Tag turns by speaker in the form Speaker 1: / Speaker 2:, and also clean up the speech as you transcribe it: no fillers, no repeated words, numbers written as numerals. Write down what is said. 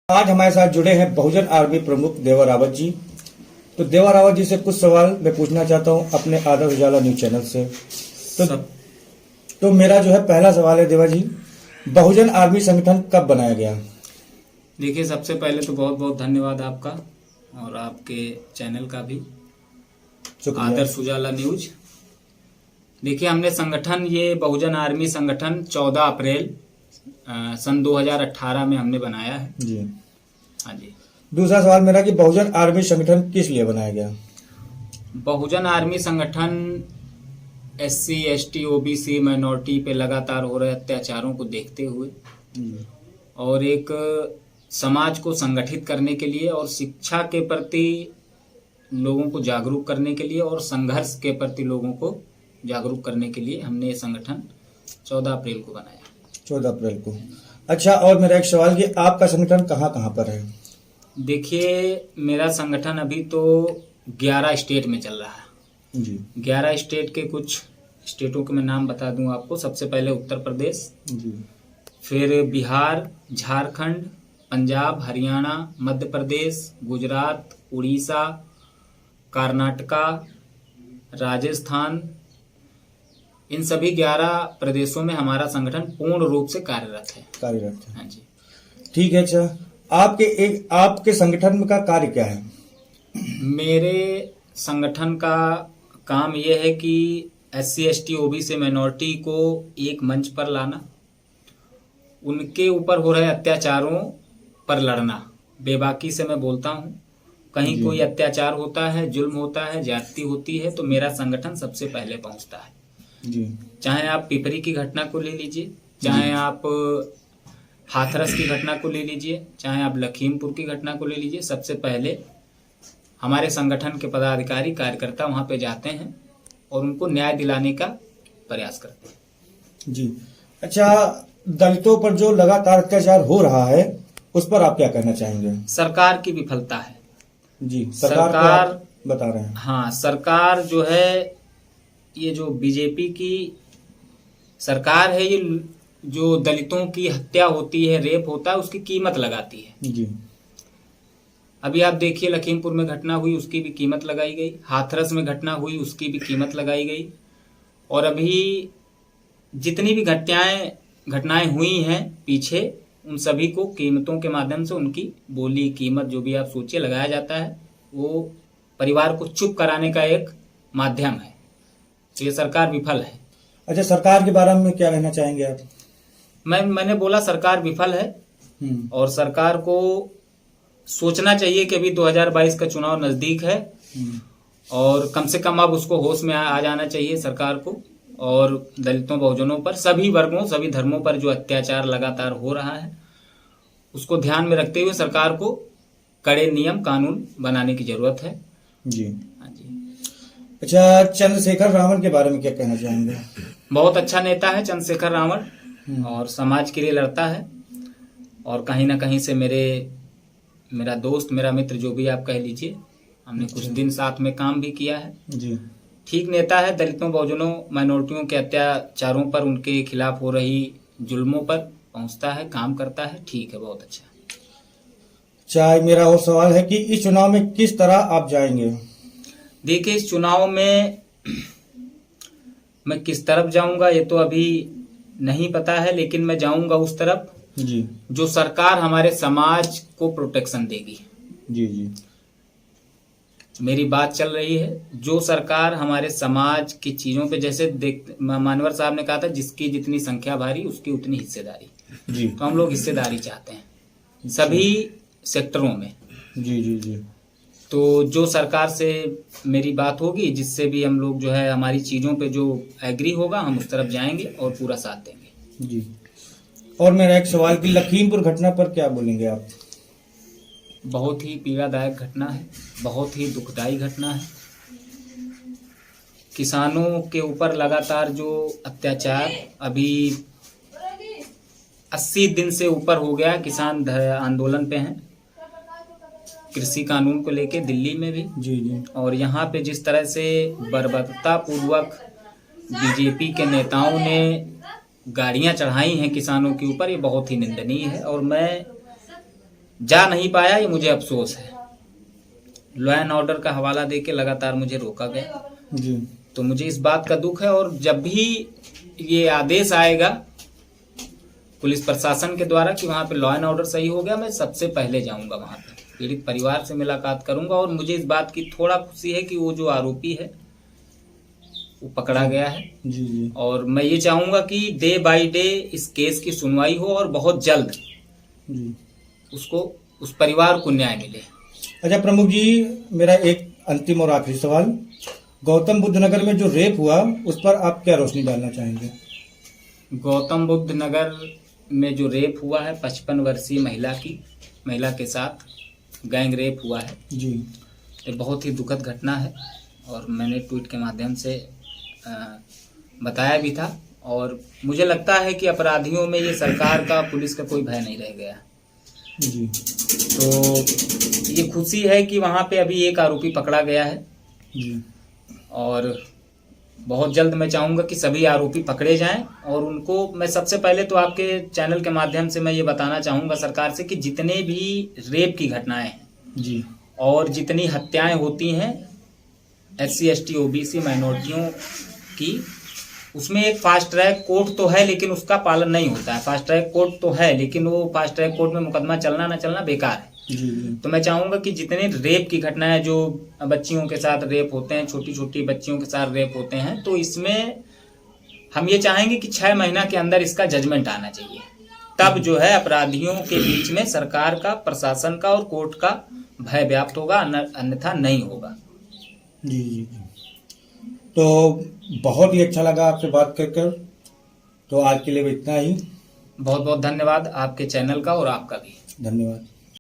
Speaker 1: आज हमारे साथ जुड़े हैं बहुजन आर्मी प्रमुख देवा रावत जी। तो देवा रावत जी से कुछ सवाल मैं पूछना चाहता हूं अपने आदर्श उजाला न्यूज चैनल से। तो मेरा जो है पहला सवाल है देवा जी, बहुजन आर्मी संगठन कब बनाया गया?
Speaker 2: देखिए, सबसे पहले तो बहुत बहुत धन्यवाद आपका और आपके चैनल का भी,
Speaker 1: शुक्रिया।
Speaker 2: आदर्श उजाला न्यूज। देखिए, हमने संगठन ये बहुजन आर्मी संगठन 14 अप्रैल सन 2018 में हमने बनाया है
Speaker 1: जी।
Speaker 2: हाँ जी।
Speaker 1: दूसरा सवाल मेरा कि बहुजन आर्मी संगठन किस लिए बनाया गया?
Speaker 2: बहुजन आर्मी संगठन SC ST OBC माइनॉरिटी पे लगातार हो रहे अत्याचारों को देखते हुए और एक समाज को संगठित करने के लिए और शिक्षा के प्रति लोगों को जागरूक करने के लिए और संघर्ष के प्रति लोगों को जागरूक करने के लिए हमने ये संगठन 14 अप्रैल को बनाया।
Speaker 1: 14 अप्रैल को। अच्छा, और मेरा एक सवाल कि आपका संगठन कहाँ कहाँ पर है?
Speaker 2: देखिए, मेरा संगठन अभी तो 11 स्टेट में चल रहा है
Speaker 1: जी।
Speaker 2: 11 स्टेट के कुछ स्टेटों के मैं नाम बता दूं आपको। सबसे पहले उत्तर प्रदेश,
Speaker 1: जी।
Speaker 2: फिर बिहार, झारखंड, पंजाब, हरियाणा, मध्य प्रदेश, गुजरात, उड़ीसा, कर्नाटका, राजस्थान। इन सभी 11 प्रदेशों में हमारा संगठन पूर्ण रूप से कार्यरत है। हाँ जी।
Speaker 1: ठीक है। अच्छा, आपके संगठन का कार्य क्या है?
Speaker 2: मेरे संगठन का काम यह है कि SC ST OBC माइनॉरिटी को एक मंच पर लाना, उनके ऊपर हो रहे अत्याचारों पर लड़ना। बेबाकी से मैं बोलता हूँ, कहीं कोई अत्याचार होता है, जुल्म होता है, ज्यादती होती है तो मेरा संगठन सबसे पहले पहुंचता है
Speaker 1: जी।
Speaker 2: चाहे आप पिपरी की घटना को ले लीजिए, चाहे आप हाथरस की घटना को ले लीजिए, चाहे आप लखीमपुर की घटना को ले लीजिए। सबसे पहले हमारे संगठन के पदाधिकारी कार्यकर्ता वहां पे जाते हैं और उनको न्याय दिलाने का प्रयास करते हैं।
Speaker 1: जी। अच्छा, दलितों पर जो लगातार अत्याचार हो रहा है उस पर आप क्या कहना चाहेंगे?
Speaker 2: सरकार की विफलता है।
Speaker 1: जी। सरकार को आप बता रहे हैं।
Speaker 2: हाँ, सरकार जो है, ये जो बीजेपी की सरकार है, ये जो दलितों की हत्या होती है, रेप होता है, उसकी कीमत लगाती है।
Speaker 1: जी।
Speaker 2: अभी आप देखिए, लखीमपुर में घटना हुई, उसकी भी कीमत लगाई गई। हाथरस में घटना हुई, उसकी भी कीमत लगाई गई। और अभी जितनी भी घटनाएं हुई हैं पीछे, उन सभी को कीमतों के माध्यम से उनकी बोली कीमत जो भी आप सोचिए लगाया जाता है। वो परिवार को चुप कराने का एक माध्यम है। तो ये सरकार विफल है।
Speaker 1: अच्छा, सरकार के बारे में क्या कहना चाहेंगे आप?
Speaker 2: मैंने बोला सरकार विफल है और सरकार को सोचना चाहिए कि अभी 2022 का चुनाव नजदीक है और कम से कम अब उसको होश में आ जाना चाहिए सरकार को। और दलितों, बहुजनों पर, सभी वर्गों, सभी धर्मों पर जो अत्याचार लगातार हो रहा है उसको ध्यान में रखते हुए सरकार को कड़े नियम कानून बनाने की जरूरत है।
Speaker 1: जी।
Speaker 2: हाँ जी।
Speaker 1: अच्छा, चंद्रशेखर रावण के बारे में क्या कहना चाहेंगे?
Speaker 2: बहुत अच्छा नेता है चंद्रशेखर रावण और समाज के लिए लड़ता है और कहीं ना कहीं से मेरा दोस्त, मेरा मित्र, जो भी आप कह लीजिए, हमने कुछ दिन साथ में काम भी किया है।
Speaker 1: जी।
Speaker 2: ठीक नेता है। दलितों, बहुजनों, माइनॉरिटियों के अत्याचारों पर, उनके खिलाफ हो रही जुल्मों पर पहुंचता है, काम करता है। ठीक है, बहुत अच्छा।
Speaker 1: चाहे मेरा और सवाल है कि इस चुनाव में किस तरह आप जाएंगे?
Speaker 2: देखिए, इस चुनाव में मैं किस तरफ जाऊंगा ये तो अभी नहीं पता है, लेकिन मैं जाऊंगा उस तरफ
Speaker 1: जी।
Speaker 2: जो सरकार हमारे समाज को प्रोटेक्शन देगी।
Speaker 1: जी। जी।
Speaker 2: मेरी बात चल रही है, जो सरकार हमारे समाज की चीजों पे, जैसे मानवर साहब ने कहा था, जिसकी जितनी संख्या भारी उसकी उतनी हिस्सेदारी।
Speaker 1: जी।
Speaker 2: तो हम लोग हिस्सेदारी चाहते हैं सभी सेक्टरों में।
Speaker 1: जी। जी। जी।
Speaker 2: तो जो सरकार से मेरी बात होगी, जिससे भी हम लोग जो है हमारी चीजों पे जो एग्री होगा, हम उस तरफ जाएंगे और पूरा साथ देंगे।
Speaker 1: जी। और मेरा एक सवाल कि लखीमपुर घटना पर क्या बोलेंगे आप?
Speaker 2: बहुत ही पीड़ादायक घटना है, बहुत ही दुखदाई घटना है। किसानों के ऊपर लगातार जो अत्याचार, अभी 80 दिन से ऊपर हो गया, किसान आंदोलन पे हैं कृषि कानून को लेके, दिल्ली में भी।
Speaker 1: जी। जी।
Speaker 2: और यहाँ पे जिस तरह से बर्बरता पूर्वक बीजेपी के नेताओं ने गाड़ियां चढ़ाई हैं किसानों के ऊपर, ये बहुत ही निंदनीय है। और मैं जा नहीं पाया, ये मुझे अफसोस है। लॉ एंड ऑर्डर का हवाला देके लगातार मुझे रोका गया,
Speaker 1: जी
Speaker 2: तो मुझे इस बात का दुख है। और जब भी ये आदेश आएगा पुलिस प्रशासन के द्वारा कि वहां पे लॉ एंड ऑर्डर सही हो गया, मैं सबसे पहले जाऊंगा वहां पे, पीड़ित परिवार से मुलाकात करूंगा। और मुझे इस बात की थोड़ा खुशी है कि वो जो आरोपी है वो पकड़ा गया है।
Speaker 1: जी जी
Speaker 2: और मैं ये चाहूंगा कि डे बाय डे इस केस की सुनवाई हो और बहुत जल्द
Speaker 1: जी।
Speaker 2: उसको, उस परिवार को न्याय मिले।
Speaker 1: अच्छा प्रमुख जी, मेरा एक अंतिम और आखिरी सवाल, गौतम बुद्ध नगर में जो रेप हुआ उस पर आप क्या रोशनी डालना चाहेंगे?
Speaker 2: गौतम बुद्ध नगर में जो रेप हुआ है 55 वर्षीय महिला के साथ गैंग रेप हुआ है,
Speaker 1: जी
Speaker 2: ये बहुत ही दुखद घटना है। और मैंने ट्वीट के माध्यम से बताया भी था। और मुझे लगता है कि अपराधियों में ये सरकार का, पुलिस का कोई भय नहीं रह गया।
Speaker 1: जी।
Speaker 2: तो ये खुशी है कि वहाँ पे अभी एक आरोपी पकड़ा गया है।
Speaker 1: जी।
Speaker 2: और बहुत जल्द मैं चाहूँगा कि सभी आरोपी पकड़े जाएं। और उनको मैं सबसे पहले तो आपके चैनल के माध्यम से मैं ये बताना चाहूँगा सरकार से कि जितने भी रेप की घटनाएं हैं
Speaker 1: जी
Speaker 2: और जितनी हत्याएं होती हैं SC ST OBC माइनॉरिटियों की, उसमें एक फास्ट ट्रैक कोर्ट तो है लेकिन उसका पालन नहीं होता है। फास्ट ट्रैक कोर्ट तो है लेकिन वो फास्ट ट्रैक कोर्ट में मुकदमा चलना ना चलना बेकार है।
Speaker 1: जी।
Speaker 2: तो मैं चाहूंगा कि जितने रेप की घटनाएं जो बच्चियों के साथ रेप होते हैं, छोटी छोटी बच्चियों के साथ रेप होते हैं, तो इसमें हम ये चाहेंगे कि 6 महीना के अंदर इसका जजमेंट आना चाहिए। तब जो है अपराधियों के बीच में सरकार का, प्रशासन का और कोर्ट का भय व्याप्त होगा, अन्यथा नहीं होगा।
Speaker 1: जी जी। तो बहुत ही अच्छा लगा आपसे बात कर। तो आज के लिए इतना ही।
Speaker 2: बहुत बहुत धन्यवाद आपके चैनल का और आपका भी
Speaker 1: धन्यवाद।